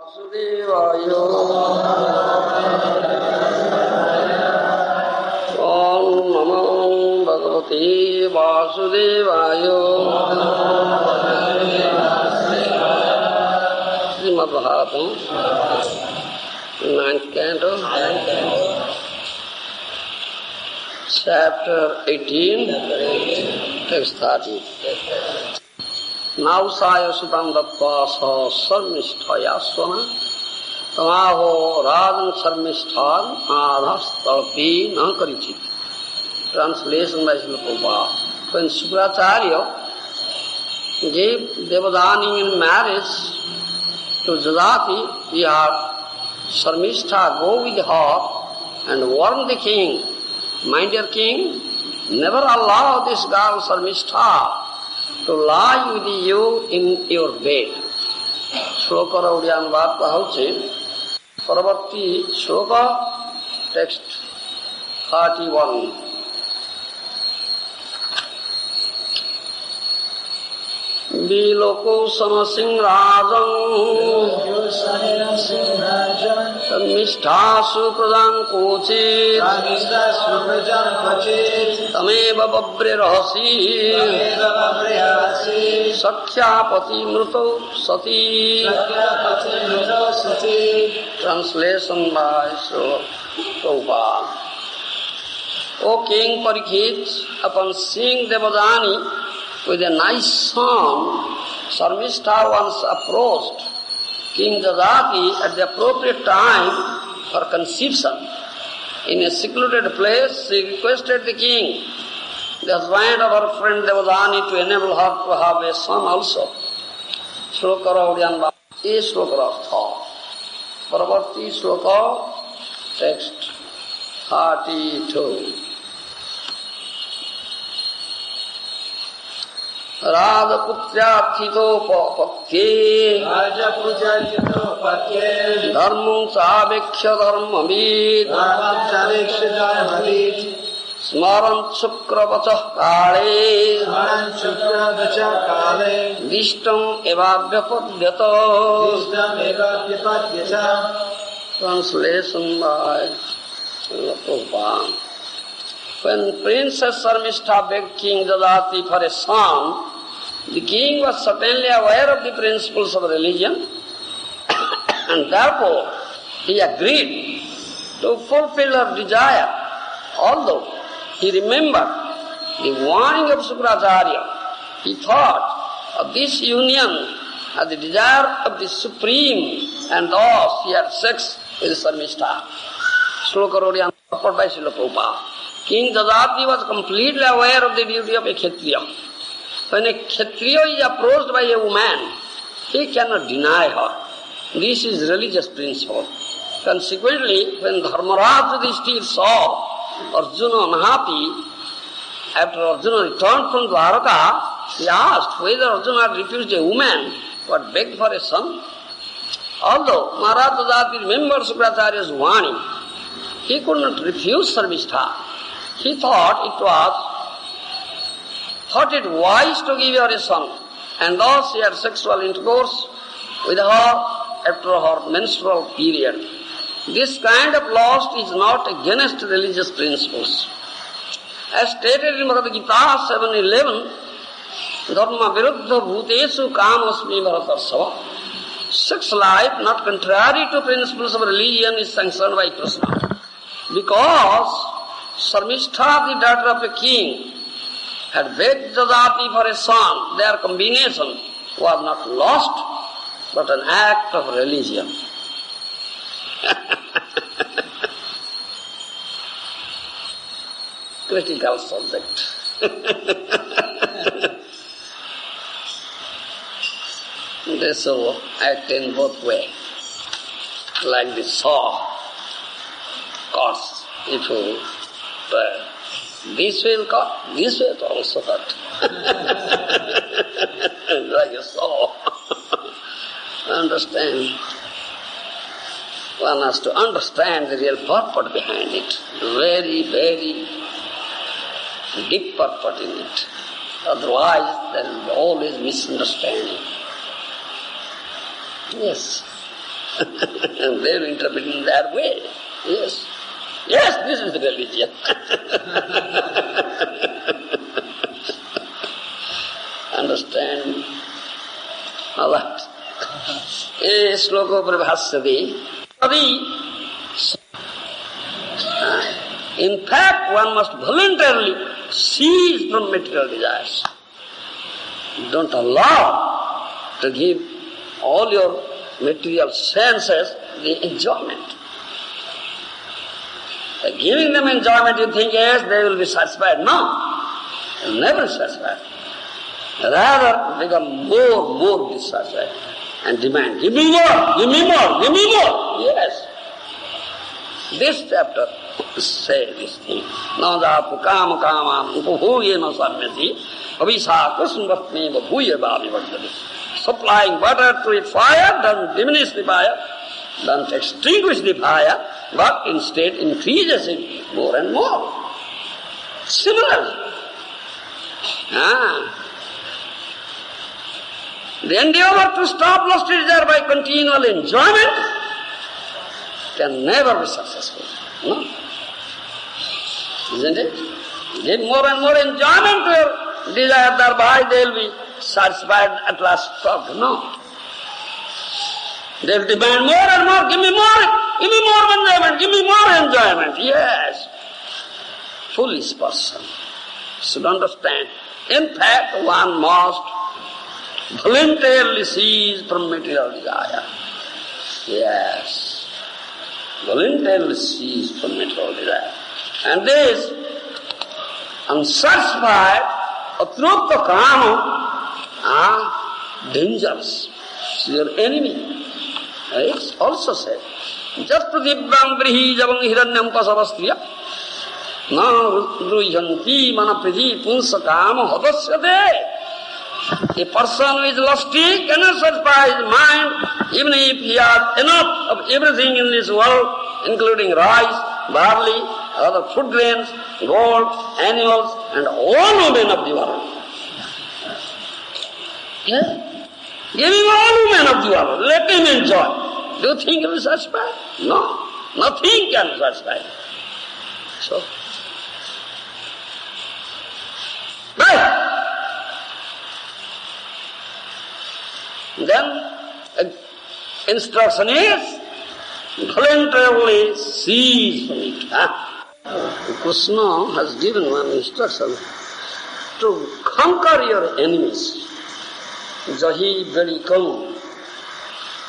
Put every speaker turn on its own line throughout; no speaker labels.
Vasudevaya Om Namo Bhagavate Vasudevaya Śrīmad-Bhāgavatam 9th canto Chapter 18 Text 30 Nausaya sutam dattva sa sarmisthaya svana tamaho rajan sarmisthad adhastalpi nankarichit. Translation by Srila Prabhupada. When Śukracārya gave Devadani in marriage to Jadati, he had Sarmistha go with her and warn the king, "My dear king, never allow this girl Sarmistha to lie with you in your bed." Shloka Odia ଅନୁବାଦ କୁହାଯାଉଛି ପରବର୍ତ୍ତୀ ଶ୍ଲୋକ text 31 Biloko samasingrajam Mishtasu pradhan kochit Tameva babbre rahasi Sakhyapati mruto sati. Translation by Srila Prabhupada. O King Parikshit, upon seeing Devadani with a nice song, Sarmistha once approached King Jadati at the appropriate time for conception. In a secluded place, she requested the king, the husband of her friend Devadani, to enable her to have a son also. Shloka Raudyan is Shloka Rastha. Paravarti Shloka, text 32. Radha-putrya-thito-patye Dharmam-ca-veksha-dharmamid Smarant-shukra-vachah-kāle Dishtam-eva-vyapadyata. Translation by Prabhupada. When Princess Sarmistha begged King Jadati for a son, the king was certainly aware of the principles of religion and therefore he agreed to fulfill her desire, although he remembered the warning of Śukracārya. He thought of this union as the desire of the Supreme and thus he had sex with Sarmistha. Shloka Rodyan, purport by Srila Prabhupada. King Jadati was completely aware of the duty of a Kshatriya. When a Kshatriya is approached by a woman, he cannot deny her. This is religious principle. Consequently, when Dharmaraj Yudhishthira saw Arjuna unhappy, after Arjuna returned from Dwaraka, he asked whether Arjuna had refused a woman who had begged for a son. Although Maharaj Jadati remembered Śukracārya's warning, he could not refuse Sarmistha. He thought it wise to give her a son, and thus he had sexual intercourse with her after her menstrual period. This kind of lust is not against religious principles. As stated in Bhagavad-gītā 7:11, dharma viruddha bhuteshu kāmasmi bharatarsava. Sex life, not contrary to principles of religion, is sanctioned by Kṛṣṇa. Because Sarmistha, the daughter of a king, had begged Jadati for a son, their combination was not lust, but an act of religion. Critical subject. They so act in both ways, like the saw cuts. If you this way will cut, this way it also cut. Like a saw. Understand? One has to understand the real purport behind it. Very, very deep purport in it. Otherwise, there will be always misunderstanding. Yes. And they will interpret in their way. Yes. Yes, this is religion. Understand? All right. Sloko prabhasyati. In fact, one must voluntarily cease from material desires. Don't allow to give all your material senses the enjoyment. By giving them enjoyment, you think, yes, they will be satisfied. No, they will never be satisfied. Rather, become more dissatisfied and demand, give me more, give me more, give me more. Yes. This chapter says this thing. Nāda pukāma kāmān upabhūyena samyati avisa Kṛṣṇa bhūya bhāvi bhaktati. Supplying water to a fire doesn't diminish the fire, doesn't extinguish the fire, but instead increases it more and more. Similarly, the endeavor to stop lust desire by continual enjoyment can never be successful. No? Isn't it? Give more and more enjoyment to your desire, thereby they will be satisfied at last stopped. No. They will demand more and more, give me more enjoyment, give me more enjoyment. Yes. Foolish person should understand. In fact, one must voluntarily cease from material desire. Yes. Voluntarily cease from material desire. And this unsatisfied atrupta kama dangerous. It's your enemy. It's also said, just divyam vrihi javang hiranyam pasavastriya na rudruyanti manapridhi punsa kama hadasyate. A person who is lusty cannot satisfy his mind even if he has enough of everything in this world, including rice, barley, other food grains, gold, animals, and all women of the world. Yeah? Give him all women of the world, let him enjoy. Do you think he will satisfy? No, nothing can satisfy. So, right. Then, instruction is voluntarily cease from it. Kṛṣṇa has given one instruction to conquer your enemies. Jahi vedikam,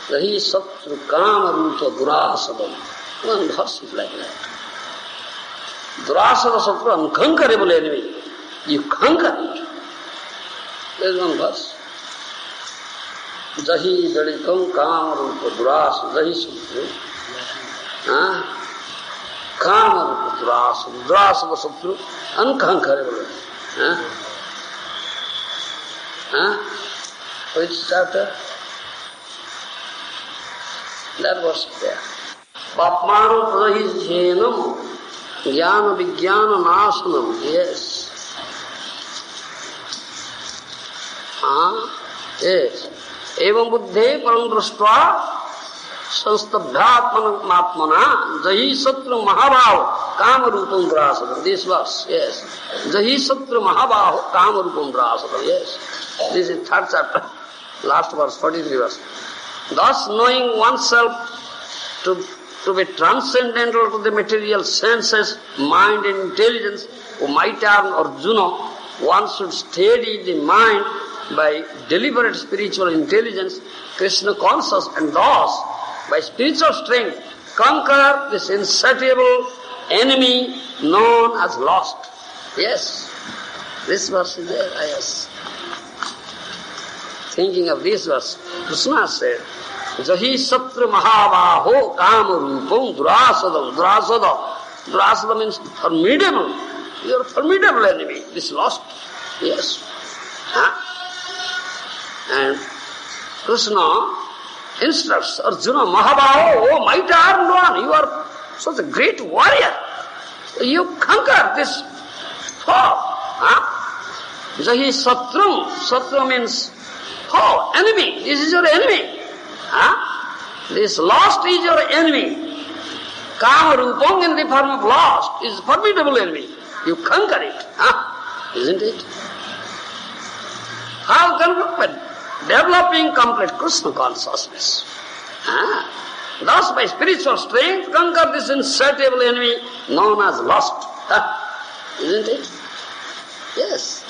jahi satru kama rupa gṛhastha. One verse is like that. Gṛhastha satru, unconquerable enemy. You conquer it. There is one verse. Jahi vedikam kama rupa gṛhastha, jahi satru. Kama rupa gṛhastha, gṛhastha satru, unconquerable. Which chapter? That was there. Papmano prahijhenam jnana vijnana nasanam. Yes. Yes. Evam buddhe param drashtva sanstabhyatmanatmana jahi satru mahabhav kama rupam gṛhastha. This verse, yes. Jahi satru mahabhav kama rupam gṛhastha. Yes. This is third chapter. Last verse, 43 verse. Thus knowing oneself to be transcendental to the material senses, mind and intelligence, O mighty Arjuna, one should steady the mind by deliberate spiritual intelligence, Krishna conscious, and thus, by spiritual strength, conquer this insatiable enemy known as lust. Yes, this verse is there, yes. Thinking of this verse, Kṛṣṇa said, Jahi satru mahabhaho kama rupam gṛhastha. Gṛhastha means formidable. You are a formidable enemy, this lust. Yes. And Kṛṣṇa instructs Arjuna, Mahabhaho, oh mighty armed one, you are such a great warrior. You conquer this foe. Jahi satru. Satru means foe, enemy. This is your enemy. This lust is your enemy. Kama rupam in the form of lust is formidable enemy. You conquer it, isn't it? How can developing complete Krishna consciousness? Thus by spiritual strength conquer this insatiable enemy known as lust. Isn't it? Yes.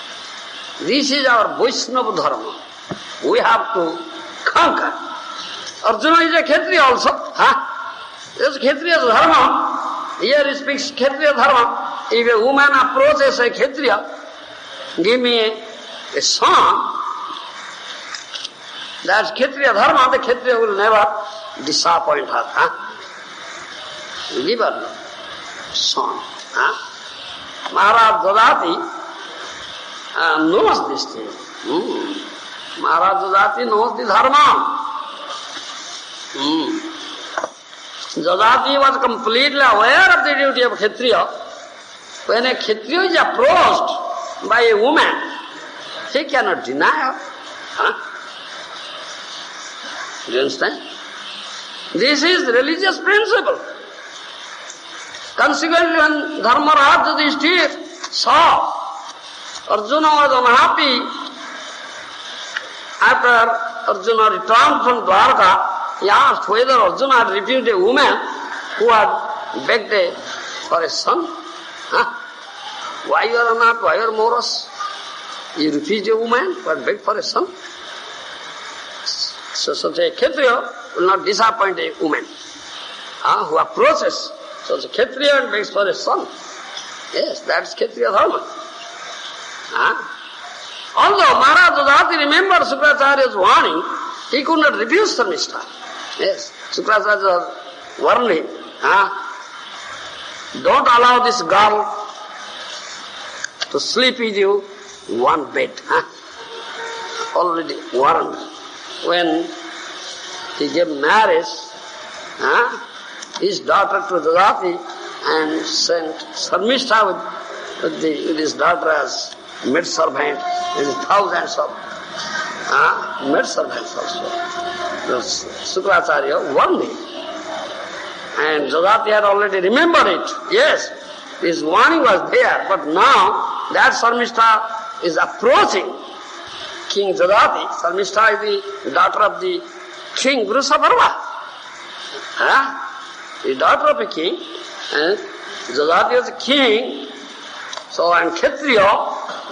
This is our Vaishnava dharma. We have to conquer. Arjuna is a Kshatriya also. This Kshatriya dharma. Here he speaks Kshatriya dharma. If a woman approaches a Kshatriya, give me a son, that's Kshatriya dharma, the Kshatriya will never disappoint her. Give her son. Maharaj Dadati knows this thing. Maharaj Dadati knows the dharma. Dadati was completely aware of the duty of Kshatriya. When a Kshatriya is approached by a woman, he cannot deny her. Do you understand? This is religious principle. Consequently, when Dharmaraj Yudhishthira saw Arjuna was unhappy after Arjuna returned from Dwarka, he asked whether Arjuna had refused a woman who had begged for a son. Why you are unhappy? Why you are morose? You refused a woman who had begged for a son? So such a Kshatriya will not disappoint a woman who approaches such a Kshatriya and begs for a son. Yes, that's Kshatriya dharma. Although Maharaj Dadati remembered Śukracharya's warning, he could not refuse Sarmishta. Yes, Śukracharya warned him. Don't allow this girl to sleep with you in one bed. Already warned. When he gave marriage, his daughter to Dadati and sent Sarmishta with his daughter as maid-servant and thousands of maid-servants also. Śukracharya warned him. And Dadati had already remembered it. Yes, his warning was there, but now that Sarmishta is approaching King Dadati. Sarmishta is the daughter of the king Vrusaparva. The daughter of a king, and Dadati was a king. So when Kshatriya,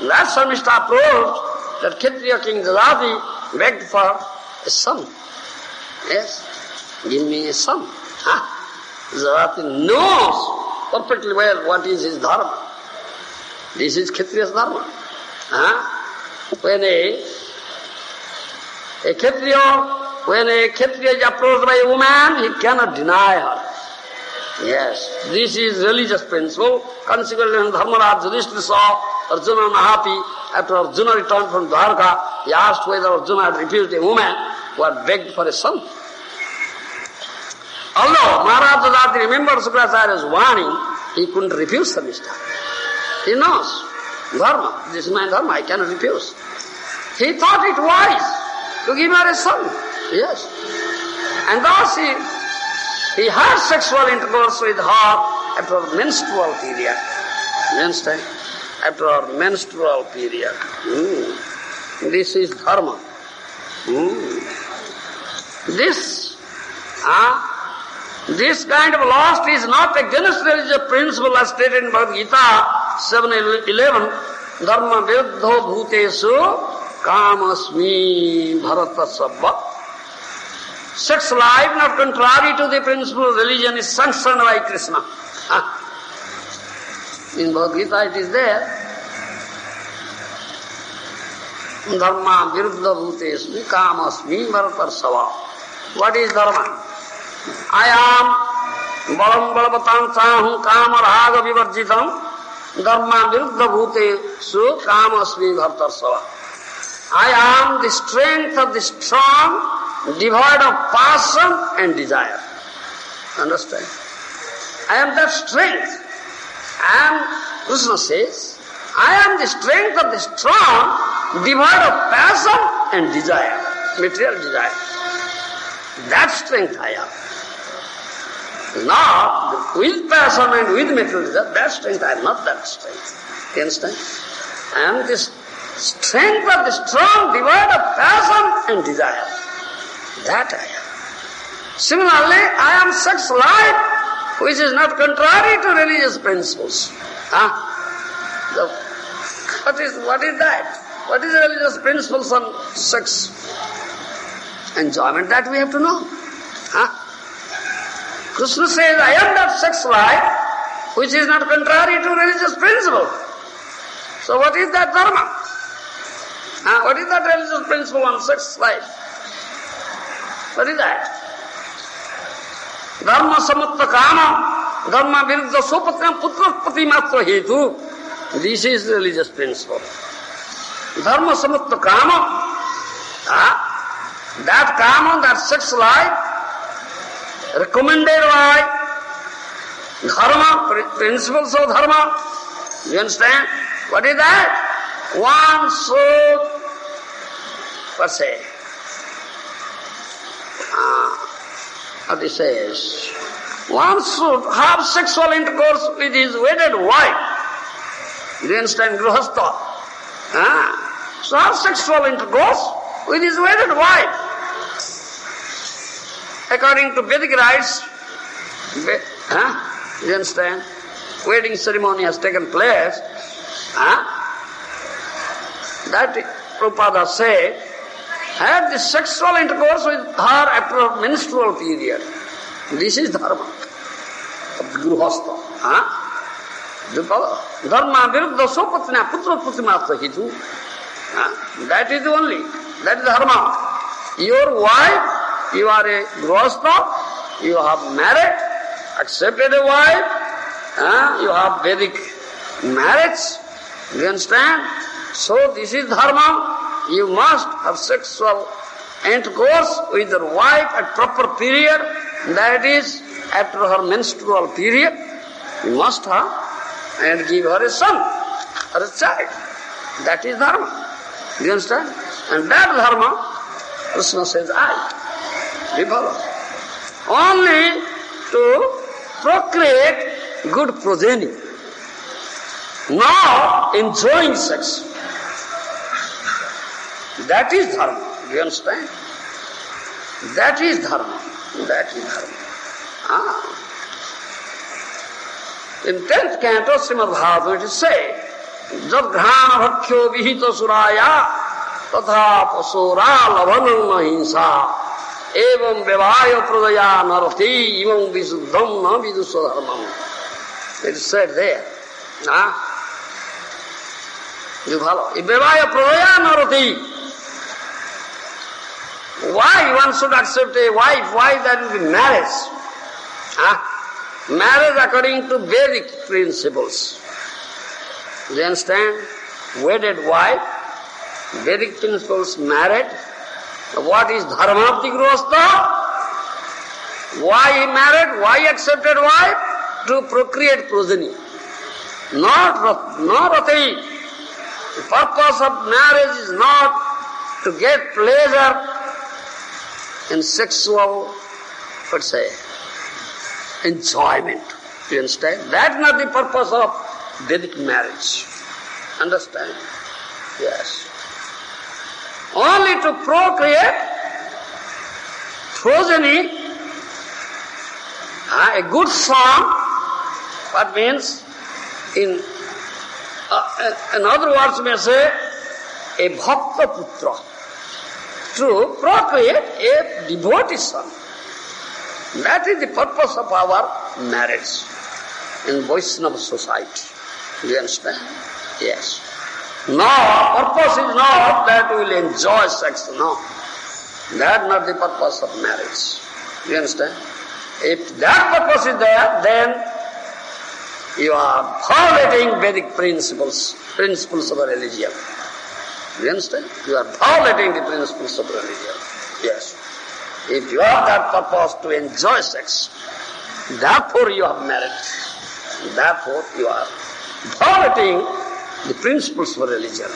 that Sarmishta approached, that Kshatriya King Dadati begged for a son. Yes, give me a son. Dadati knows perfectly well what is his dharma. This is Kshatriya's dharma. When a Kshatriya is approached by a woman, he cannot deny her. Yes, this is religious principle. Consequently, when Dharmaraj Yudhishthira saw Arjuna unhappy, after Arjuna returned from Dwarka, he asked whether Arjuna had refused a woman who had begged for a son. Although Maharaj Dadati remembered Śukracharya's warning, he couldn't refuse Sarmishta. He knows dharma, this is my dharma, I cannot refuse. He thought it wise to give her a son. Yes. And thus he had sexual intercourse with her after her menstrual period. You understand? After her menstrual period. This is dharma. This kind of lust is not against religious principle as stated in Bhagavad-gītā 7:11. Dharma viruddho bhuteshu kamasmi bharata sabba. Sex life not contrary to the principle of religion is sanctioned by Kṛṣṇa. In Bhagavad-gītā it is there. Dharma viruddha bhutesmi kamasmi bharata sabba. What is dharma? I am balam balavatam sahum kama raga vivarjitam dharma viruddha bhuteshu kamasmi bharata sabba. I am the strength of the strong, devoid of passion and desire. Understand? I am that strength. Kṛṣṇa says, I am the strength of the strong, devoid of passion and desire, material desire. That strength I have. Not with passion and with materialism, that strength I have, not that strength. You understand? I am this strength of the strong, devoid of passion and desire. That I am. Similarly, I am sex life, which is not contrary to religious principles. What is that? What is the religious principles on sex enjoyment? That we have to know. Kṛṣṇa says, I am that sex life, which is not contrary to religious principle. So what is that dharma? What is that religious principle on sex life? What is that? Dharma samatta kama, dharma viruddha sopatyam putrapati matra hetu. This is the religious principle. Dharma samatta kama, that kama, that sex life, recommended by dharma, principles of dharma. You understand? What is that? One should, what say? What he says? One should have sexual intercourse with his wedded wife. You understand? Gṛhastha. So have sexual intercourse with his wedded wife. According to Vedic rites, you understand? Wedding ceremony has taken place. That Prabhupada said, have the sexual intercourse with her after a menstrual period. This is dharma of the gṛhastha. Dharma viruddha sopatna putrapati matra hitu. That is only, that is dharma. Your wife, you are a gṛhastha, you have married, accepted a wife, you have Vedic marriage, you understand? So this is dharma. You must have sexual intercourse with your wife at proper period, that is after her menstrual period. You must have and give her a son or a child. That is dharma. You understand? And that dharma, Kṛṣṇa says, we follow. Only to procreate good progeny. Not enjoying sex. That is dharma. Do you understand? That is dharma. That is dharma. In 10th canto, Śrīmad-Bhāgavatam, it is said, Jad gṛhāna bhakkhyo vihito surāya tatha pasura lavanam nahinsa evam vivāya pradaya narati evam visuddham na vidusa dharmam. It is said there. You follow? Vivāya pradaya narati. Why one should accept a wife? Why that is marriage? Marriage according to Vedic principles. You understand? Wedded wife, Vedic principles, married. What is dharma of the gṛhastha? Why he married? Why accepted wife? To procreate progeny. Not rati. The purpose of marriage is not to get pleasure in sexual, enjoyment. You understand? That's not the purpose of Vedic marriage. Understand? Yes. Only to procreate progeny, a good son. What means? In other words, may say, a bhakta putra. To procreate a devotee son. That is the purpose of our marriage in Vaishnava society. Do you understand? Yes. No, purpose is not that we will enjoy sex, no. That is not the purpose of marriage. Do you understand? If that purpose is there, then you are violating Vedic principles of religion. Do you understand? You are violating the principles of religion. Yes. If you have that purpose to enjoy sex, therefore you have married. Therefore you are violating the principles of religion.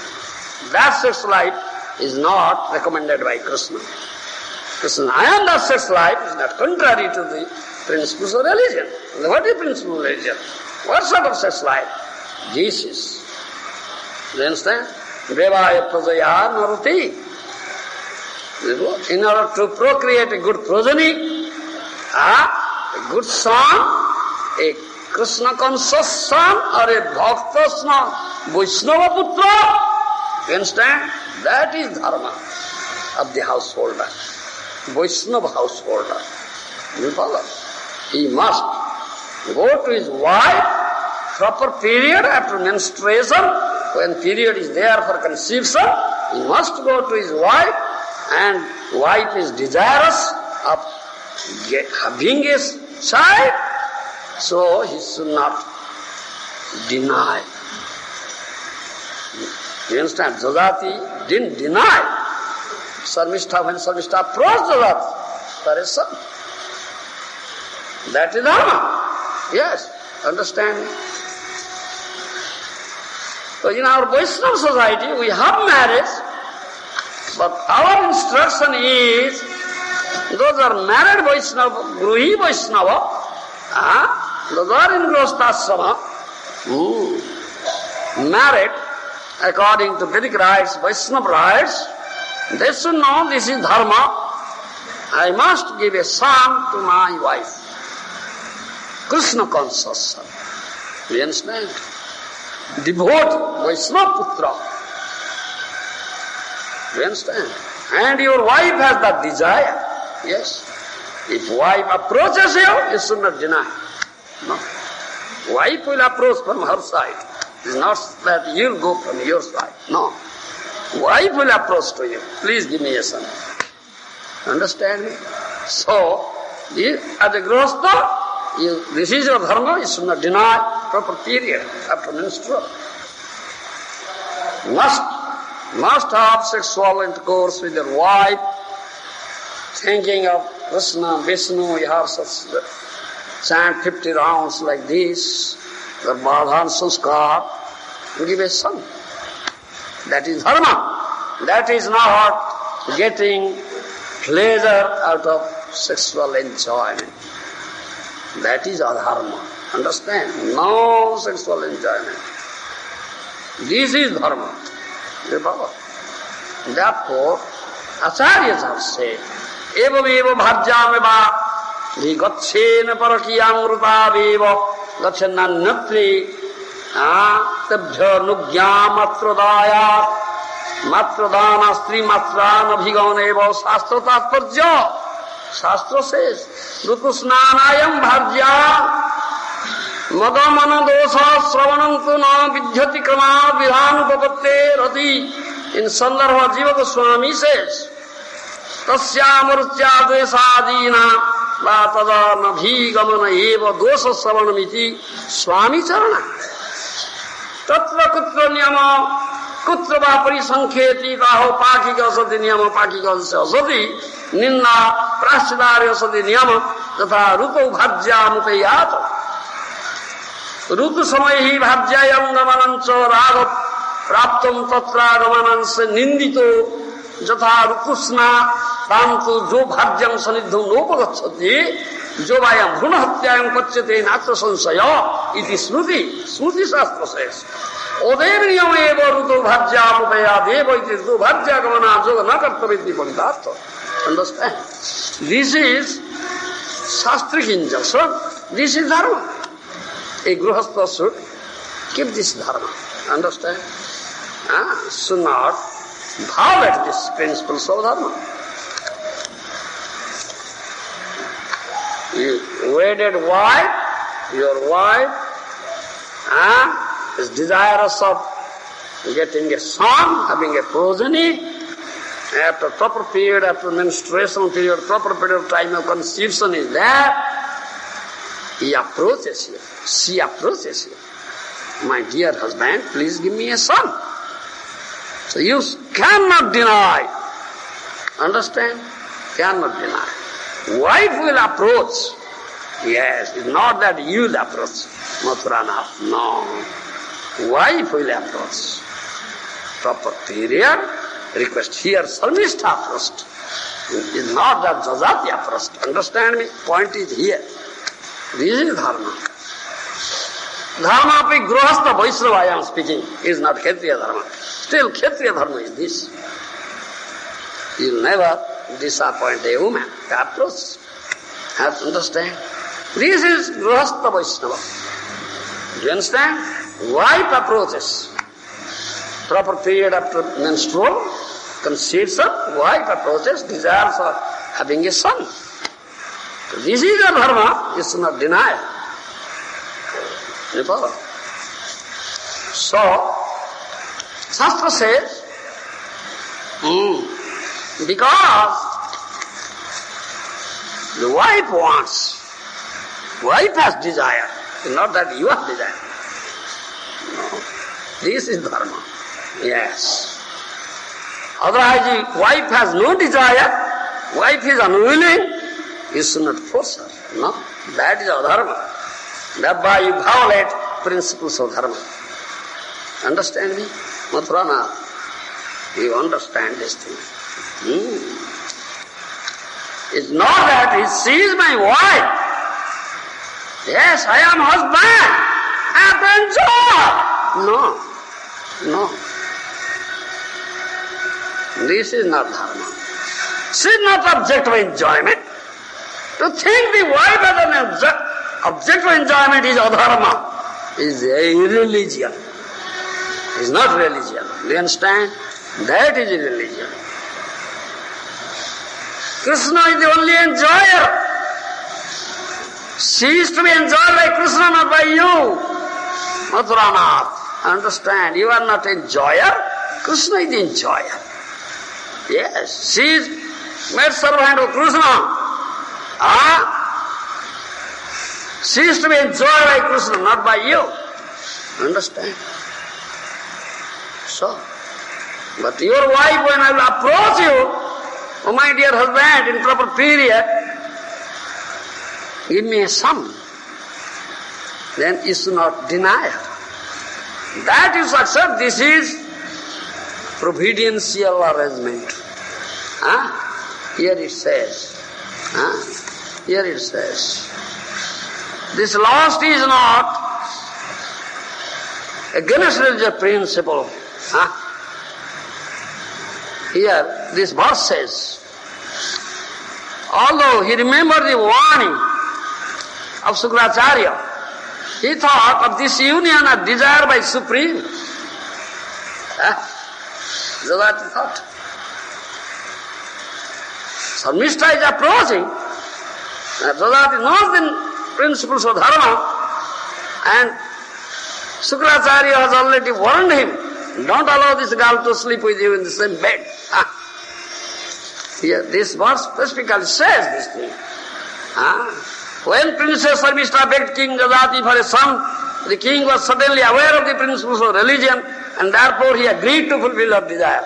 That sex life is not recommended by Kṛṣṇa. Krishna and the sex life is not contrary to the principles of religion. What is principle of religion? What sort of sex life? This is. Do you understand? Devaya prajaya narati. In order to procreate a good progeny, a good son, a Krishna conscious son, or a bhakta son, Vaishnava putra, you understand? That is dharma of the householder, Vaishnava householder. You follow? He must go to his wife, proper period after menstruation, when period is there for conception, he must go to his wife, and wife is desirous of having a child, so he should not deny. You understand? Jajati didn't deny. Sarmishta, when Sarmishta approached Jajati for his son. That is dharma. Yes, understand? So in our Vaishnava society we have marriage, but our instruction is, those are married Vaishnava, Gruhi Vaishnava, those are in gṛhastha, married according to Vedic rites, Vaishnava rites, they should know this is dharma. I must give a son to my wife. Krishna conscious son. You understand? Devote Vaishnava putra. You understand? And your wife has that desire. Yes. If wife approaches you should not deny. No. Wife will approach from her side. It's not that you'll go from your side. No. Wife will approach to you. Please give me a son. Understand me? So, as a gṛhastha, this is your dharma, you should not deny proper period after menstrual. Must have sexual intercourse with your wife, thinking of Kṛṣṇa, Vishnu, you have such chant 50 rounds like this, the Bādhan Sanskar, you give a son. That is dharma. That is not getting pleasure out of sexual enjoyment. That is adharma. Understand? No sexual enjoyment. This is dharma. Therefore, acharyas have said, evam eva bhajyameva vigacchena parakiyamrutaveva gachanannatri tabhya nugyam matradaya matradana stri matranabhigauneva shastra tatparja. Shastra says, rutusnanayam bhajya madamana dosha sravanantu na vidhyati krama vidhanupapatte rati. In Sandarbha Jiva Swami says, tasya murtya dvesadina vatada nabhigamana eva dosha sravanamiti Swami charana. Tatra kutra niyama kutra vapari sankheti taho pakika asati niyama pakika asati ninna prashchidarya asati niyama tatha ruto bhajyamupayata. Rutu samayi bhajyayam gamanancha radha praptam tatra gamanansa nindito jatha rutusna tantu jo bhajyam sanidham nopagacchati jo vayam bhruna-hatyayam pachyate natra sansaya iti Smruti Shastra says. Odev niyam eva ruto bhajyamupayadeva iti ruto bhajya gamana yoga na kartavidhi pantartha. Understand? This is Shastric injunction. This is dharma. A gṛhastha should keep this dharma. Understand? Should not violate these principles of dharma. Wedded wife, your wife is desirous of getting a son, having a progeny. After proper period, after menstruation period, proper period of time of conception is there, he approaches you, she approaches you. My dear husband, please give me a son. So you cannot deny. Understand? Cannot deny. Wife will approach. Yes, it's not that you will approach. Mathuranath. No. Wife will approach. Proper period. Request here, Sarmishta first. It's not that jajati approach. Understand me? Point is here. This is dharma. Dharma api gṛhastha Vaishnava I am speaking is not Kshatriya dharma. Still Kshatriya dharma is this. You will never disappoint a woman. The approach. Have to understand. This is gṛhastha Vaishnava. Do you understand? Wife approaches. Proper period after menstrual, conceives of, wife approaches, desires of having a son. This is your dharma, you should not deny. You follow? So, Shastra says, because the wife wants, wife has desire, not that you have desire. No. This is dharma. Yes. Otherwise, if wife has no desire, wife is unwilling, you should not force her. No, that is our dharma. Thereby you violate principles of dharma. Understand me? Mathurana, you understand this thing. It's not that she is my wife. Yes, I am husband. I have to enjoy. No. This is not dharma. She is not object of enjoyment. To think the wife as an object of enjoyment is adharma, is irreligion. It is not religion. Do you understand? That is irreligion. Krishna is the only enjoyer. She is to be enjoyed by Krishna, not by you. Mathuranath, understand, you are not enjoyer, Krishna is the enjoyer. Yes, she is made servant of Krishna. She is to be enjoyed by Krishna, not by you. Understand? So, but your wife, when I will approach you, oh my dear husband, in proper period, give me a son, then you should not deny her. That you should accept, this is providential arrangement. Here it says, this last is not against religious principle. Here, this verse says, although he remembered the warning of Śrīmad-Bhāgavatam, he thought of this union as desired by Supreme. Jagati thought. Sarmishta is approaching. Jagati knows the principles of dharma, and Śrīmad-Bhāgavatam has already warned him, don't allow this girl to sleep with you in the same bed. Here, this verse specifically says this thing. When Princess Sarmishta begged King Jagati for a son, the king was suddenly aware of the principles of religion, and therefore he agreed to fulfill her desire.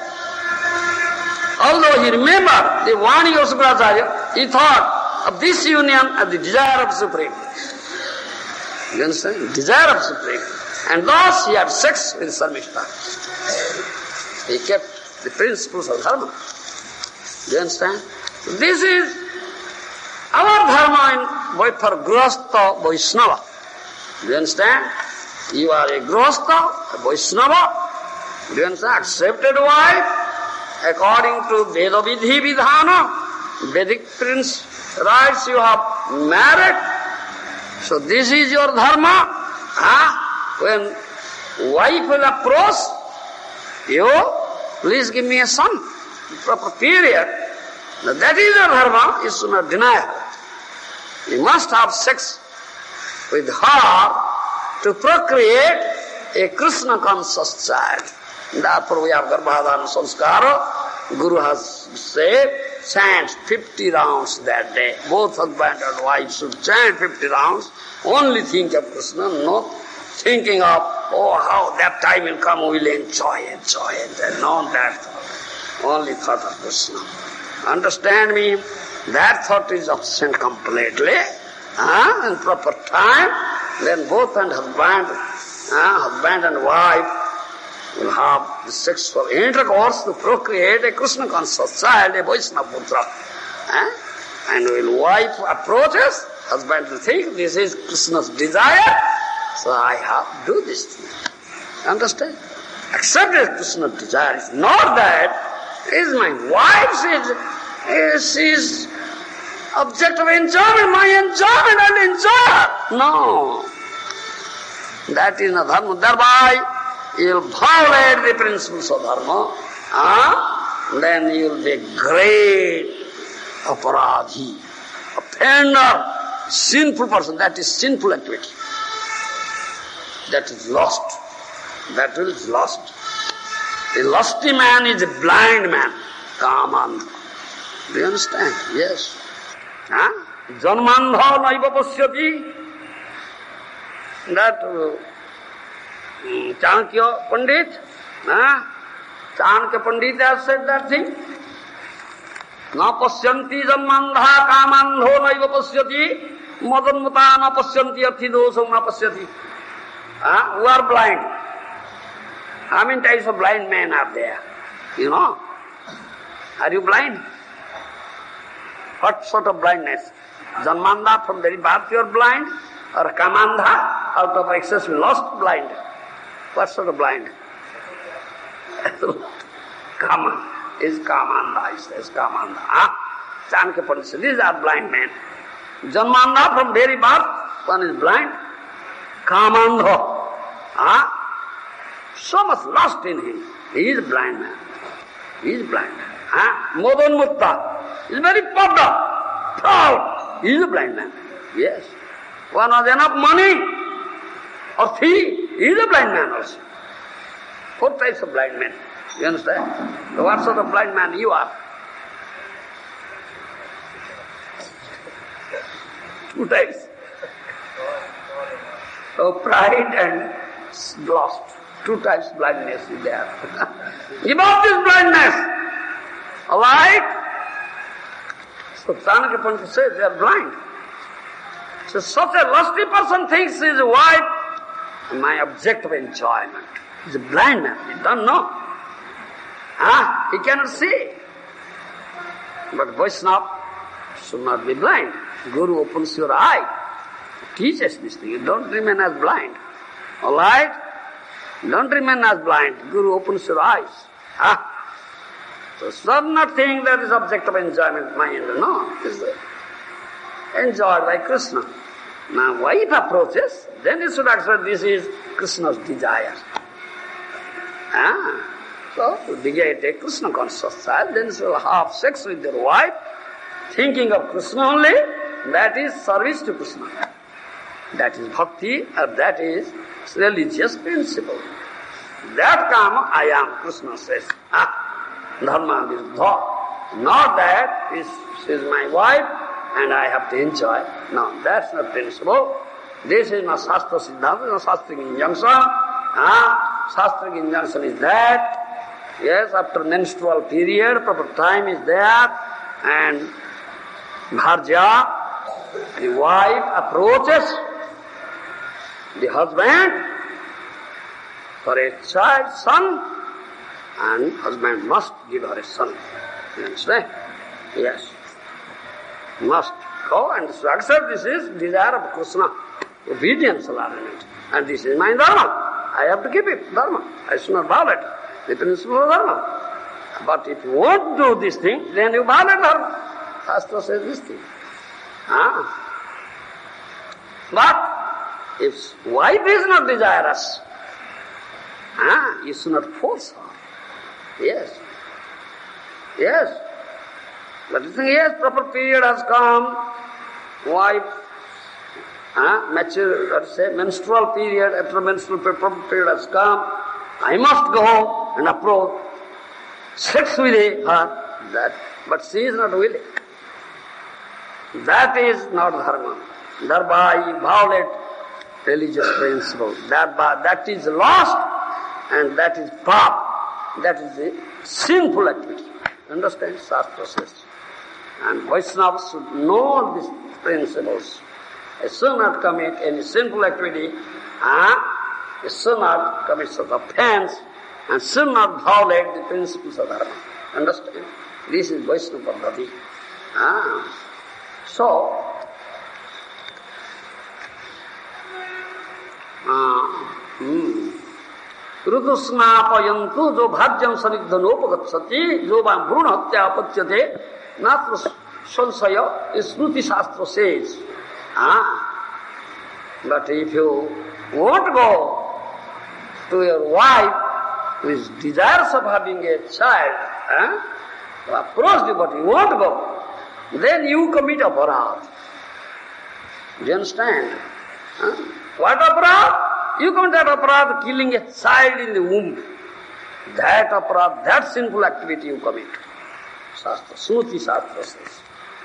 Although he remembered the warning of Śrīmad-Bhāgavatam, he thought of this union as the desire of Supreme. You understand? Desire of Supreme. And thus he had sex with Sarmishta. He kept the principles of dharma. Do you understand? This is our dharma for gṛhastha Vaishnava. Do you understand? You are a gṛhastha, a Vaishnava. Do you understand? Accepted wife according to Veda Vidhi Vidhana, Vedic rites you have married. So this is your dharma. When wife will approach you, please give me a son. Proper period. Now that is your dharma, you should not deny her. You must have sex with her to procreate a Krishna conscious child. Therefore we have Garbhadhana Sanskara. Guru has said, chant 50 rounds that day. Both husband and wife should chant 50 rounds. Only think of Krishna, not thinking of, how that time will come, we will enjoy it. And not that thought. Only thought of Krishna. Understand me? That thought is absent completely. In proper time, then both husband and wife will have the sexual intercourse to procreate a Krishna conscious child, a Vaishnava putra. And when wife approaches, husband will think this is Krishna's desire, so I have to do this thing. Understand? Accept as Krishna's desire. It's not that is my wife, she's object of enjoyment, my enjoyment, I'll enjoy her. No. That is not dharma. Thereby you will violate the principles of dharma. Then you will be a great aparadhi, offender, sinful person. That is sinful activity. That is lost. That is lost. A lusty man is a blind man. Kamandha. Do you understand? Yes. Janmandha naiva pasyati. That Chanakya Pandit, Chanakya Pandit has said that thing. Na pasyanti janmandha kamandho naiva pasyati. Madanmata na pasyanti arthidosam na pasyati. Who are blind? How many types of blind men are there? You know? Are you blind? What sort of blindness? Janmandha, from very birth you are blind? Or kamandha, out of excess lost blind? What sort of blind? Kama is kamandha, he says kamandha. Chanakya Pandit says, these are blind men. Janmandha, from very birth, one is blind. Kamandha. So much lost in him. He is a blind man. He is blind. Modanmutta is very puffed up, proud. He is a blind man. Yes. One has enough money or thief, he is a blind man also. 4 types of blind men. You understand? So what sort of blind man you are? 2 types. So pride and lost. 2 types of blindness is there. Give up this blindness. Alright? So Chanakya Pandit says they are blind. So such a lusty person thinks his wife my object of enjoyment. He's a blind man. He doesn't know. He cannot see. But Vaishnava should not be blind. Guru opens your eye. Teaches this thing. You don't remain as blind. Alright? Don't remain as blind. Guru opens your eyes. So should not think that is object of enjoyment, mind. No, it is enjoyed by Kṛṣṇa. Now wife approaches, then you should accept this is Kṛṣṇa's desire. So to beget a Kṛṣṇa conscious child, then you should have sex with your wife, thinking of Kṛṣṇa only. That is service to Kṛṣṇa. That is bhakti, or that is religious principle. That karma I am, Kṛṣṇa says. Dharma viruddha. Not that she is my wife and I have to enjoy. No, that's not principle. This is not Shastra Siddhanta, no Shastric injunction. Shastric injunction is that, yes, after menstrual period, proper time is there, and bharja, the wife approaches the husband for a child, son, and husband must give her a son. You understand? Yes. Must go and accept this is desire of Kṛṣṇa. Obedience allowance. And this is my dharma. I have to keep it, dharma. I should not violate the principle of dharma. But if you won't do this thing, then you violate dharma. Shastra says this thing. But if wife is not desirous, you should not force her. Yes. Yes. But you think, yes, proper period has come, wife, mature, let's say, menstrual period, after menstrual proper period has come, I must go and approach, sex with her, but she is not willing. That is not dharma. Thereby you violate religious principle. That is lost, and that is pap. That is a sinful activity. Understand? Shastra says. And Vaishnavas should know these principles. They should not commit any sinful activity, they should not commit such offense, and should not violate the principles of dharma. Understand? This is Vaishnava Paddhati. So, ऋतुस्नापयन्तु जो भाज्यम सनिग्धनोपगच्छति जो भ्रूण हत्या अपच्यते नात्र संशय स्मृति शास्त्र says. But if you won't go to your wife who is desirous of having a child, who approached you but you won't go, then you commit aparadha. Do you understand? What aparadha? You commit that aparadha, killing a child in the womb. That aparadha, that sinful activity you commit. Shastra, Smriti Shastra says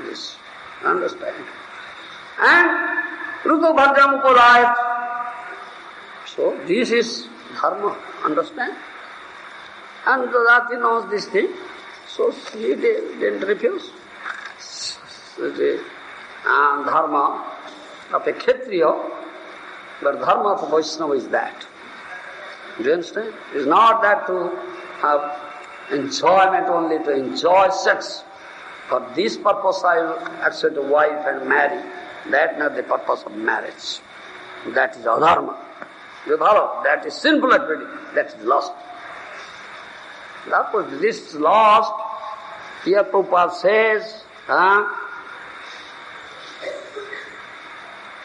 this. Understand? And Rutu Bhajam Upodayat. So this is dharma. Understand? And Dadati knows this thing. So he didn't refuse. The dharma of a Kshatriya, but dharma of a Vaishnava is that. Do you understand? It's not that to have enjoyment only, to enjoy sex. For this purpose I will accept a wife and marry. That's not the purpose of marriage. That is adharma. You follow? That is sinful activity. That is lust. Therefore, this lust, here Prabhupada says,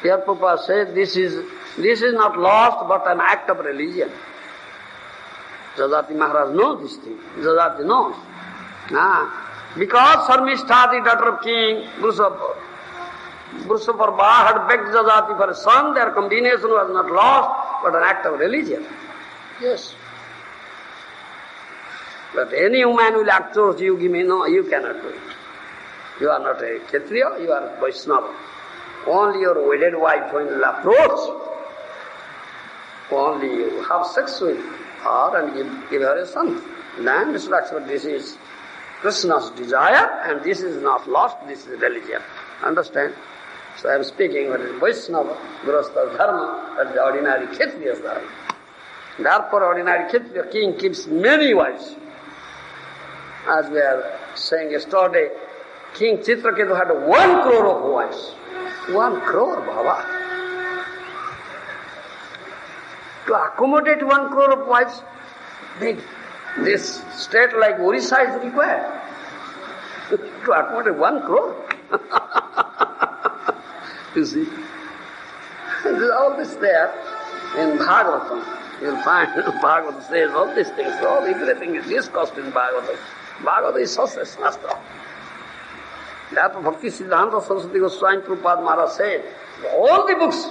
here Prabhupada says, this is not lust but an act of religion. Jajati Maharaj knows this thing. Jajati knows. Because Sarmishtha, the daughter of King Vrusaparva, had begged Jajati for a son, their combination was not lost, but an act of religion. Yes. But any woman will approach you, give me, no, you cannot do it. You are not a Kshatriya, you are a Vaishnava. Only your wedded wife will approach. Only you have sex with her and give her a son. Then this is Krishna's desire, and this is not lost, this is religion. Understand? So I am speaking what is Vaishnava, gṛhastha dharma, that is the ordinary Kshatriya's dharma. Therefore, ordinary Kshatriya king keeps many wives. As we are saying yesterday, King Chitraketu had 1 crore of wives. 1 crore, Baba. To accommodate 1 crore of wives, big. This state like Orissa is required. To accommodate 1 crore. You see? There's all this there in Bhagavatam. You'll find Bhagavatam says all these things. Everything is discussed in Bhagavatam. Bhagavatam is such a shastra. Therefore, Bhakti Siddhanta Saraswati Goswami Prabhupada Maharaj said, all the books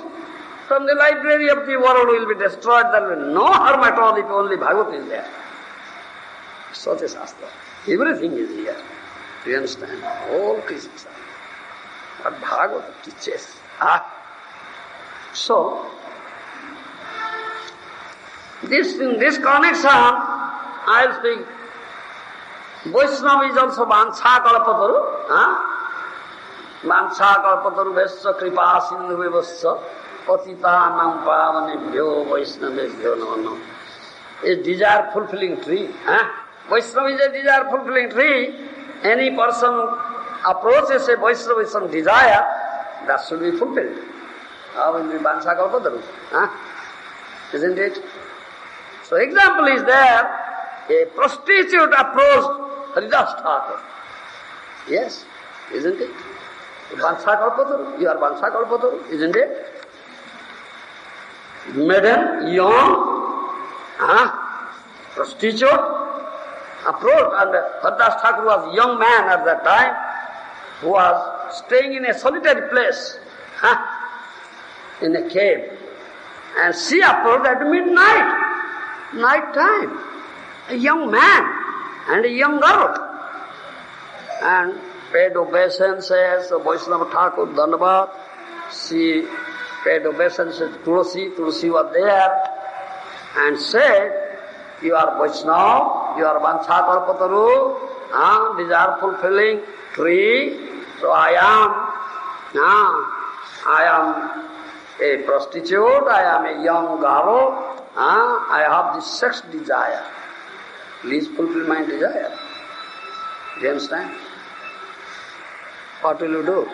from the library of the world will be destroyed. There will be no harm at all if only Bhagavatam is there. Such a shastra. Everything is here. Do you understand? All Krishna. But Bhagavatam teaches. So, in this connection, I will speak. Vaishnava is also Vansha Kalpataru. Vansha Kalpataru Vesya Kripa Sindhu Vivasya Patitanam Pavanebhyo Vaishnavebhyo Namo. A desire fulfilling tree. Vaishnava is a desire fulfilling tree. Any person approaches a Vaishnava with some desire, that should be fulfilled. How will be Vansha Kalpataru? Isn't it? So example is there, a prostitute approached Hridastha. Yes, isn't it? Vansha Kalpataru, you are Vansha Kalpataru, isn't it? Maiden, young, prostitute, approached, and Hridastha was a young man at that time, who was staying in a solitary place, in a cave. And she approached at midnight, night time, a young man and a young girl. And paid obeisance to Vaishnava Thakur Dhanavad. She paid obeisance to Tulsi. Tulsi was there and said, you are Vaishnava, you are Vansha Kalpataru, desire fulfilling tree. So I am a prostitute, I am a young girl, I have this sex desire. Please fulfill my desire. Do you understand? What will you do?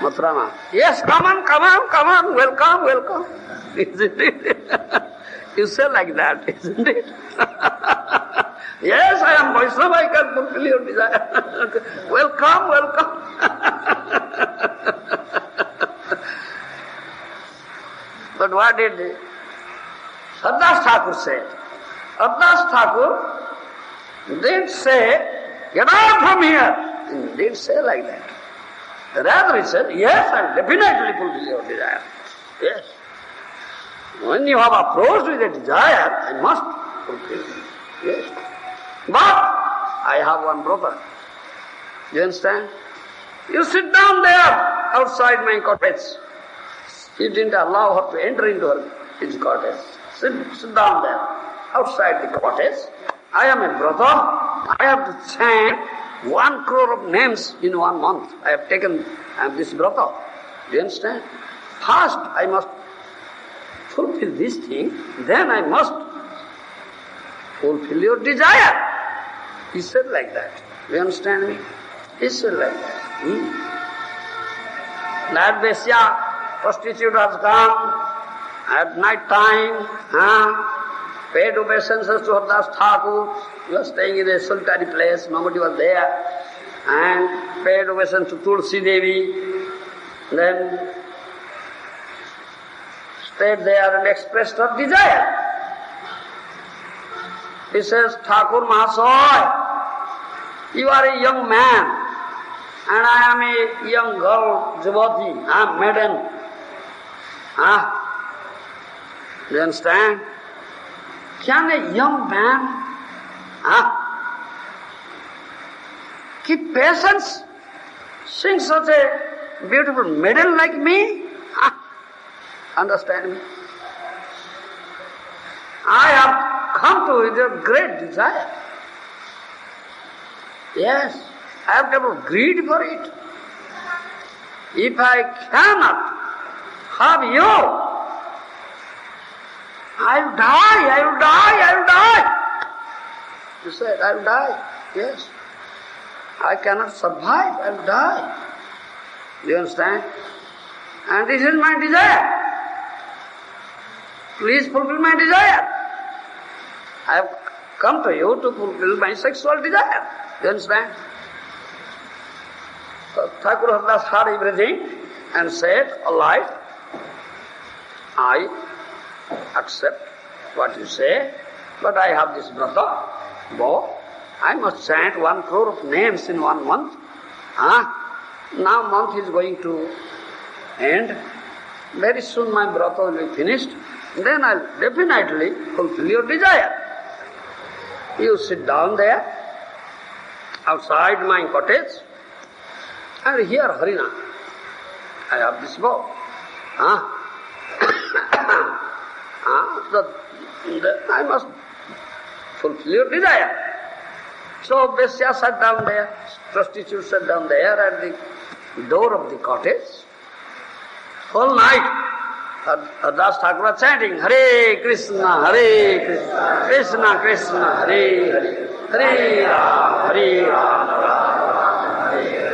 Mathurama. Yes, come on, welcome, welcome. Isn't it? You say like that, isn't it? Yes, I am Vaishnava, I can fulfill your desire. Welcome, welcome. But what did Sardas Thakur say? Sardas Thakur didn't say, get out from here. He didn't say like that. Rather he said, yes, I will definitely fulfill your desire. Yes. When you have approached with a desire, I must fulfill it. Yes. But I have one brother. You understand? You sit down there outside my cottage. He didn't allow her to enter into his cottage. Sit down there outside the cottage. I am a brother. I have to chant 1 crore of names in 1 month. I have taken this brother. Do you understand? First I must fulfill this thing, then I must fulfill your desire. He said like that. Do you understand me? He said like that. That Vesya, prostitute has come at night time, paid obeisances to Sardas Thakur. He was staying in a solitary place, nobody was there, and paid obeisance to Tulsi Devi. Then stayed there and expressed her desire. He says, Thakur Mahasaya, you are a young man, and I am a young girl, Jivati, I am maiden. Do you understand? Can a young man keep patience, seeing such a beautiful maiden like me? Understand me? I have come to with a great desire. Yes, I have developed greed for it. If I cannot have you, I will die. You said, I will die. Yes. I cannot survive, I will die. Do you understand? And this is my desire. Please fulfill my desire. I have come to you to fulfill my sexual desire. Do you understand? So Thakur Sardas heard everything and said, all right, I accept what you say, but I have this brother, boy. I must chant 1 crore of names in 1 month. Now month is going to end. Very soon my brother will be finished. Then I'll definitely fulfill your desire. You sit down there, outside my cottage, and hear Harina. I have this bow. I must fulfill your desire. So Vesya sat down there, prostitute sat down there at the door of the cottage. Whole night, Sardas Thakur was chanting, Hare Krishna, Krishna Krishna, Hare Hare, Hare Rama, Hare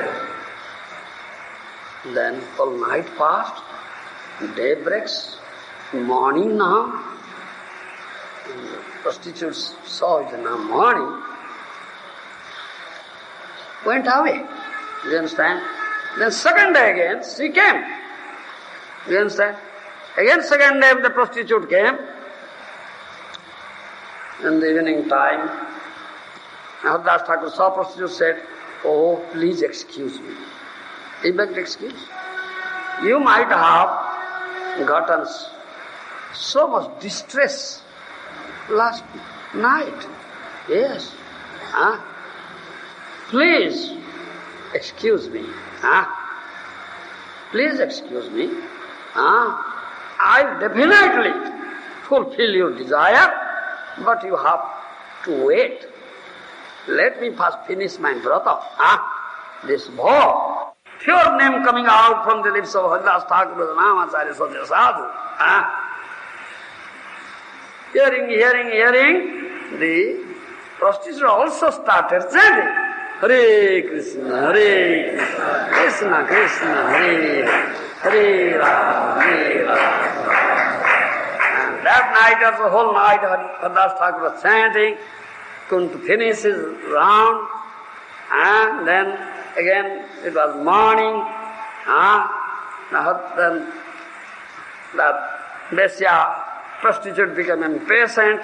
Rama. Then whole night passed, day breaks, morning now. And the prostitutes saw it now morning, went away. Do you understand? Then second day again, she came. Do you understand? Again second day the prostitute came. In the evening time, Sardas Thakur saw prostitute, said, oh, please excuse me. He begged excuse. You might have gotten so much distress last night. Yes. Please excuse me. Please excuse me. I definitely fulfill your desire, but you have to wait. Let me first finish my brata. This bhav, pure name coming out from the lips of Sardas Thakur, the Namacharya Satya Sadhu. Hearing, the prostitute also started chanting. Hare Krishna, Krishna Krishna, Hare Hare Rama, Hare Rama. And that night, or the whole night, Haridas Thakur was chanting, couldn't finish his round, and then again it was morning, then that Vesya prostitute became impatient.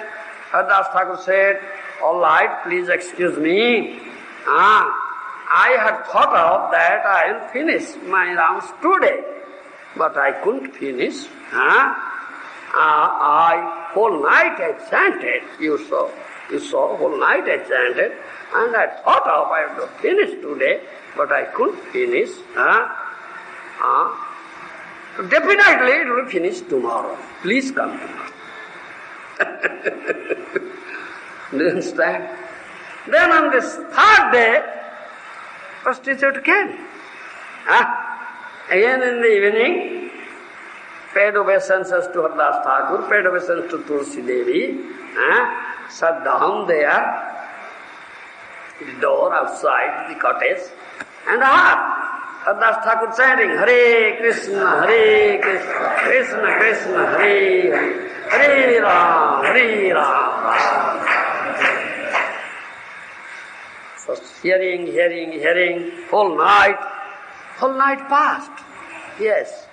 Haridas Thakur said, all right, please excuse me. I had thought of that I will finish my rounds today, but I couldn't finish. Whole night I chanted, you saw, whole night I chanted, and I thought of I have to finish today, but I couldn't finish. Definitely it will finish tomorrow. Please come tomorrow. Do you understand? Then on this third day, prostitute came. Again in the evening, paid obeisances to Haridas Thakur, paid obeisance to Tulsi Devi, sat down there, the door outside the cottage, and Haridas Thakur chanting, Hare Krishna, Krishna Krishna, Hare Hare, Hare Rama, Hare Rama. So hearing, whole night passed. Yes.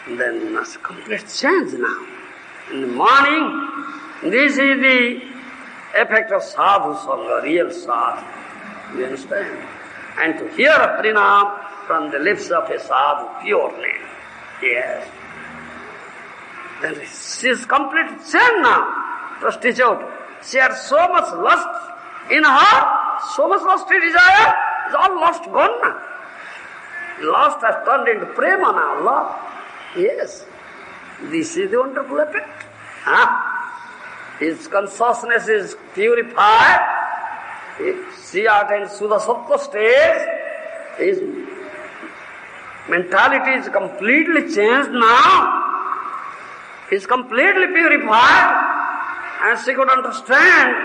Then it's complete change now. In the morning, this is the effect of sadhu sangha, real sadhu. You understand? And to hear Harinam from the lips of a sadhu, pure name. Yes. Then she is complete change now, prostitute. She had so much lust in her, so much lusty desire, it's all lust gone now. Lust has turned into prema now, love. Yes. This is the wonderful effect. His consciousness is purified. She attains to the sattva stage. His mentality is completely changed now. He is completely purified. And she could understand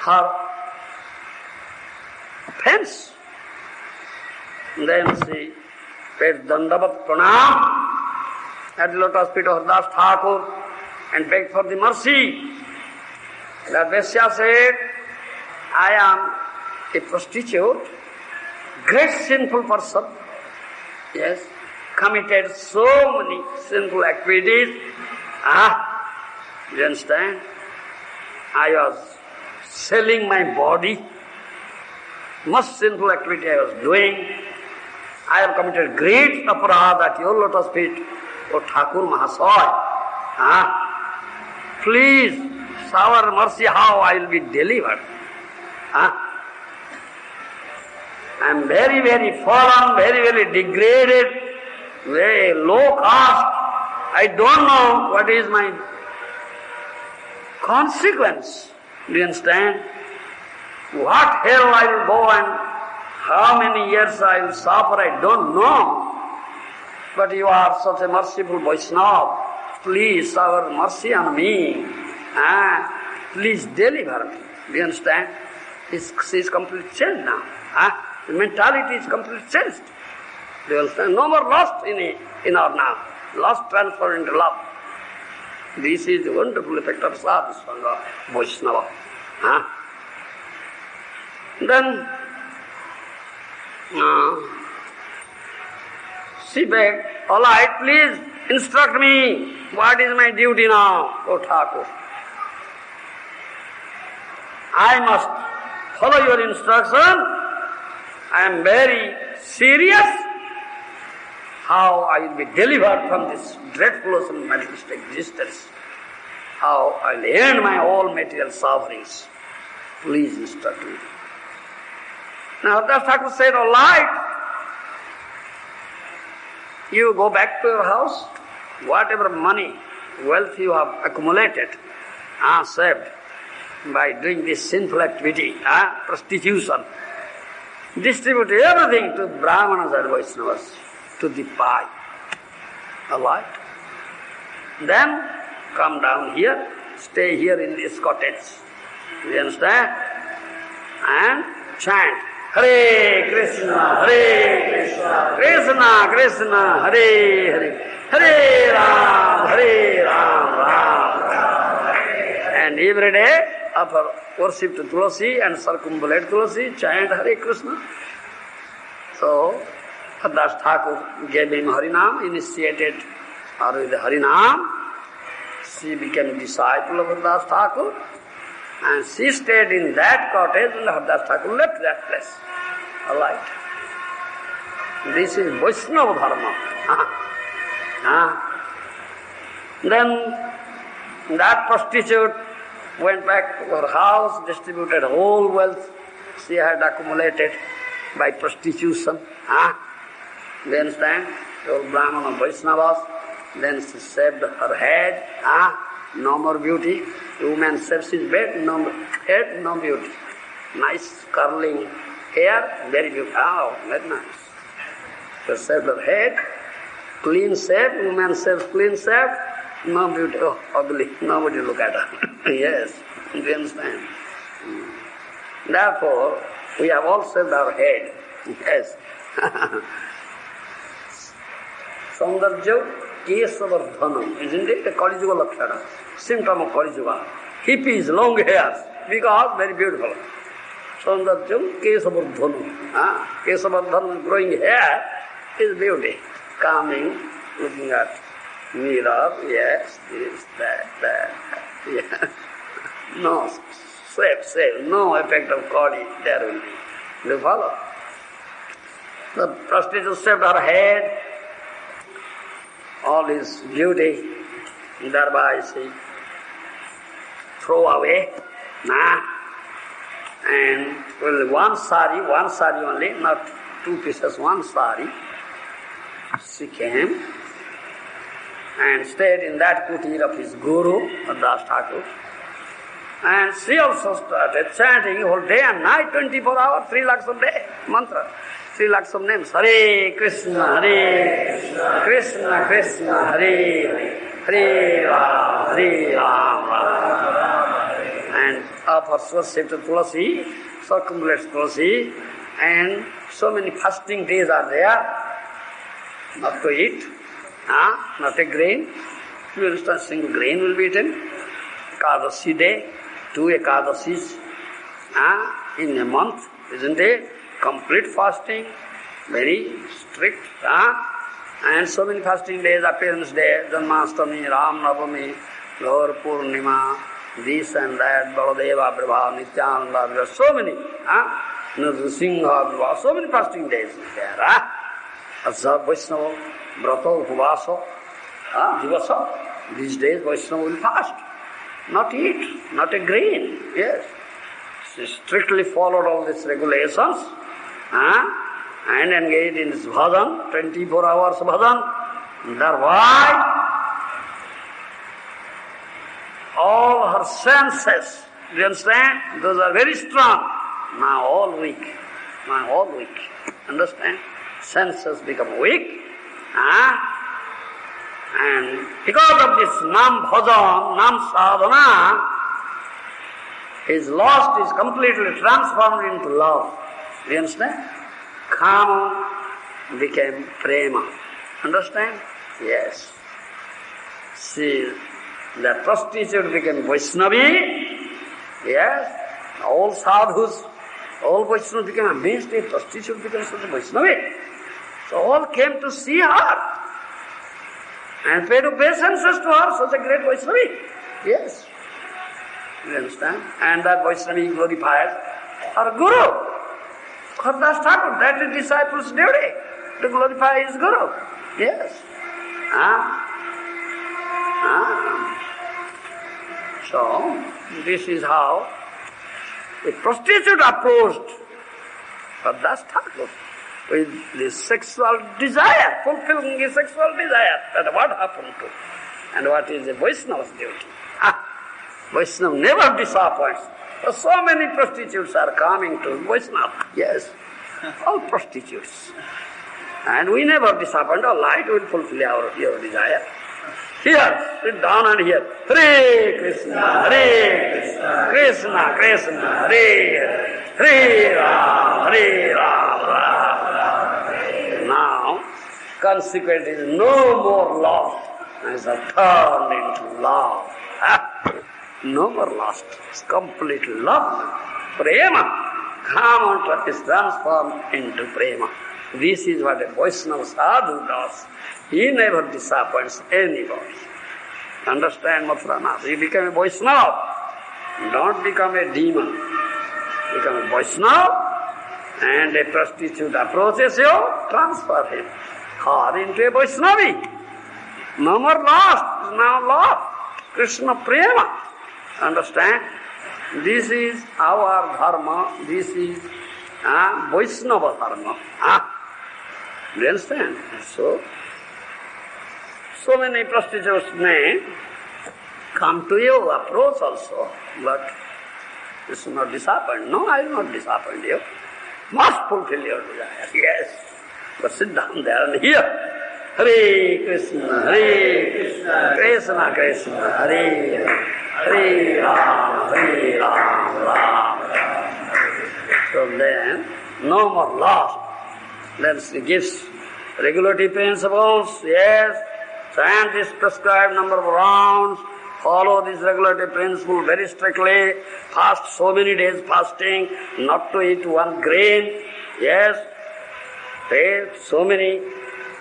her offense. Then she paid Dandavat Pranam at the lotus feet of Haridas Thakur and begged for the mercy. That Vesya said, I am a prostitute, great sinful person, yes, committed so many sinful activities. You understand? I was selling my body, much sinful activity I was doing. I have committed great aparadha at your lotus feet, O Thakur Mahasaya. Please shower mercy how I will be delivered. I am very, very fallen, very, very degraded, very low caste. I don't know what is my consequence. Do you understand? What hell I will go and how many years I will suffer, I don't know. But you are such a merciful Vaishnava. Please shower mercy on me. Please deliver me. Do you understand? She is completely changed now. The mentality is completely changed. Do you understand? No more lust in our now. Lust transferred into love. This is the wonderful effect of sadhu sangha, Vaishnava. Then she begged, all right, please instruct me. What is my duty now, O Thakur? I must follow your instruction. I am very serious. How I will be delivered from this dreadful and manifest existence. How I will end my all material sufferings. Please instruct me. Now Haridas Thakur said, all right, you go back to your house, whatever money, wealth you have accumulated, saved by doing this sinful activity, prostitution, distribute everything to Brahmanas and Vaishnavas, to the pie. All right? Then come down here, stay here in this cottage. You understand? And chant Hare Krishna, Krishna Krishna, Hare Hare, Hare Ram, Ram Ram. And every day, after worship to Tulasi and circumambulate Tulasi, chant Hare Krishna. So, Das Thakur gave him Harinam, initiated her with the Harinam. She became disciple of Das Thakur, and she stayed in that cottage, and Das Thakur left that place. All right. This is Vaishnava Dharma. Then that prostitute went back to her house, distributed whole wealth she had accumulated by prostitution. You understand? The old Brahmana Vaishnavas. Then she shaved her head. No more beauty. The woman shaves his head, no beauty. Nice curling hair, very beautiful. Oh, very nice. She shaved her head, clean shaved, woman shaves clean shaved, no beauty. Oh, ugly. Nobody look at her. Yes, you understand? Therefore, we have all shaved our head. Yes. Saundarja Kesavardhanam, isn't it? A Kali Yuga Lakshana, symptom of Kali Yuga. Hippies, long hairs, because very beautiful. Saundarja Kesavardhanam. Kesavardhanam, growing hair, is beauty. Calming, looking at mirror, yes, this, that. Yeah. No, save, no effect of Kali there will be. Do you follow? The prostitute shaved her head, all his beauty, thereby she throw away. And with one sari only, not 2 pieces, one sari, she came and stayed in that kutir of his guru, Das Thakur. And she also started chanting whole day and night, 24 hours, 3 lakhs a day, mantra. 3 lakhs of names. Hare Krishna, Krishna Krishna, Hare Hare Ram, Hare Ram. And offers worship to Tulasi, circumambulates Tulasi, and so many fasting days are there, not to eat, not a grain. You understand, single grain will be eaten. Ekadasi day, 2 Ekadasis in a month, isn't it? Complete fasting, very strict, and so many fasting days, appearance day, Janmastami, Ram Navami, Gaur Purnima, this and that, Baladeva Prabha, Nityananda, so many, Nrsimha Prabha, so many fasting days there. Asab Vaishnava, Brata, Upavasa, Divasa, these days Vaishnava will fast, not eat, not a grain, yes. She strictly followed all these regulations, and engaged in this bhajan, 24 hours bhajan. Thereby, all her senses, do you understand? Those are very strong. Now all weak. Understand? Senses become weak. And because of this nam bhajan, nam sadhana, his lust is completely transformed into love. Do you understand? Kama became prema. Understand? Yes. See, the prostitute became Vaishnavi. Yes. All sadhus, all Vaishnavas became amazed. A prostitute became such a Vaishnavi. So all came to see her and paid obeisances to her, such a great Vaishnavi. Yes. You understand? And that Vaishnavi glorified her guru. Das Thakur, that is disciple's duty, to glorify his guru. Yes. So, this is how a prostitute approached Das Thakur with this sexual desire, fulfilling his sexual desire. That what happened to? And what is a Vaishnava's duty? Vaishnava never disappoints. So many prostitutes are coming to Vaishnava. Yes, all prostitutes. And we never disappoint. All right, we will fulfill your desire. Here, sit down and hear. Hare Krishna, Krishna Krishna, Hare Hare, Hare Ram, Hare Ram, Ram Ram. Now, consequent is no more lost. It's turned into love. No more lost. It's complete love. Prema. Kama is transformed into prema. This is what a Vaishnava sadhu does. He never disappoints anybody. Understand, Mathuranath? You become a Vaishnava. Don't become a demon. Become a Vaishnava, and a prostitute approaches you, transfer him. Or into a Vaishnavi. No more lost, now lost. Krishna prema. Understand? This is our dharma, this is Vaishnava dharma. Do you understand? So many prostitutes may come to you, approach also, but this will not disappoint. No, I will not disappoint you. Must fulfill your desire. Yes. But sit down there and hear. Hare Krishna, Krishna Krishna, Hare Hare Ram, Hare Ram, Ram Ram. So then, no more lost. Then she gives regulative principles, yes, chant this prescribed number of rounds, follow this regulative principle very strictly, fast so many days fasting, not to eat one grain, yes, pay so many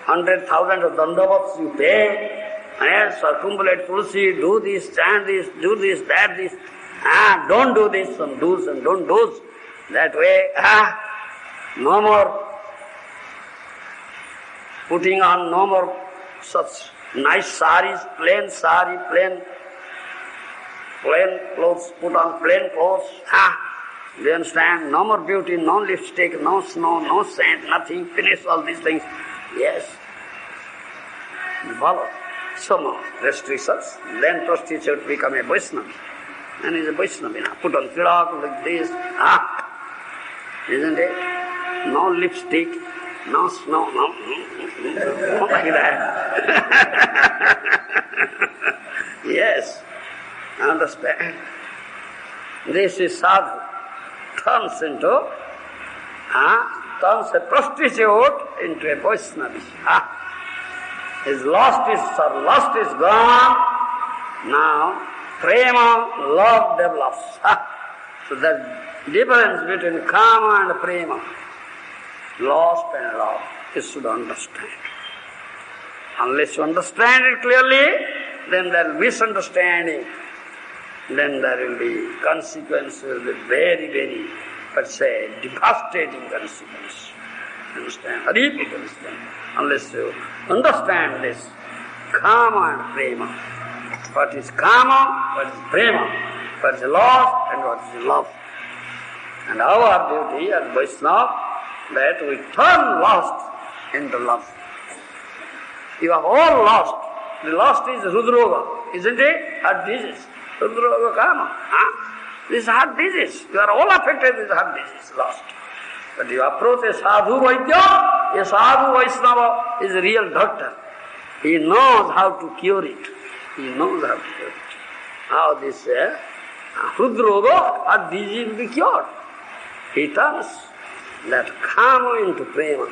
100,000 of dandavats you pay, yes, circumambulate tulsi, do this, chant this, do this, that, this, don't do this, some do's and don't do's, that way, no more putting on, no more such nice saris, plain sari, plain clothes, put on plain clothes, do you understand? No more beauty, no lipstick, no snow, no scent, nothing, finish all these things. Yes. Follow. Some restrictions. Then prostitute become a Vaishnava. And is a Vaishnava. Put on tilak like this. Isn't it? No lipstick, no snow, no like that. Yes. Understand? This is sadhu. Turns a prostitute into a Vaishnava. His lust is gone. Now, prema, love develops. So the difference between kama and prema, lust and love, you should understand. Unless you understand it clearly, then there will be misunderstanding. Then there will be consequences, will be very, very, let's say, devastating consequences. Understand? Horrible understand. Unless you understand this kama and prema. What is kama, what is prema, what is love and what is love. And our duty as Vaishnava, that we turn lust into love. You are all lost. The lust is Rudroga, isn't it? Heart disease. Rudroga kama. This heart disease. You are all affected with heart disease, lost. But you approach a sadhu vaidya, a sadhu Vaishnava is a real doctor. He knows how to cure it. He knows how to cure it. How this Rudroga, heart disease will be cured. He turns that kama into prema.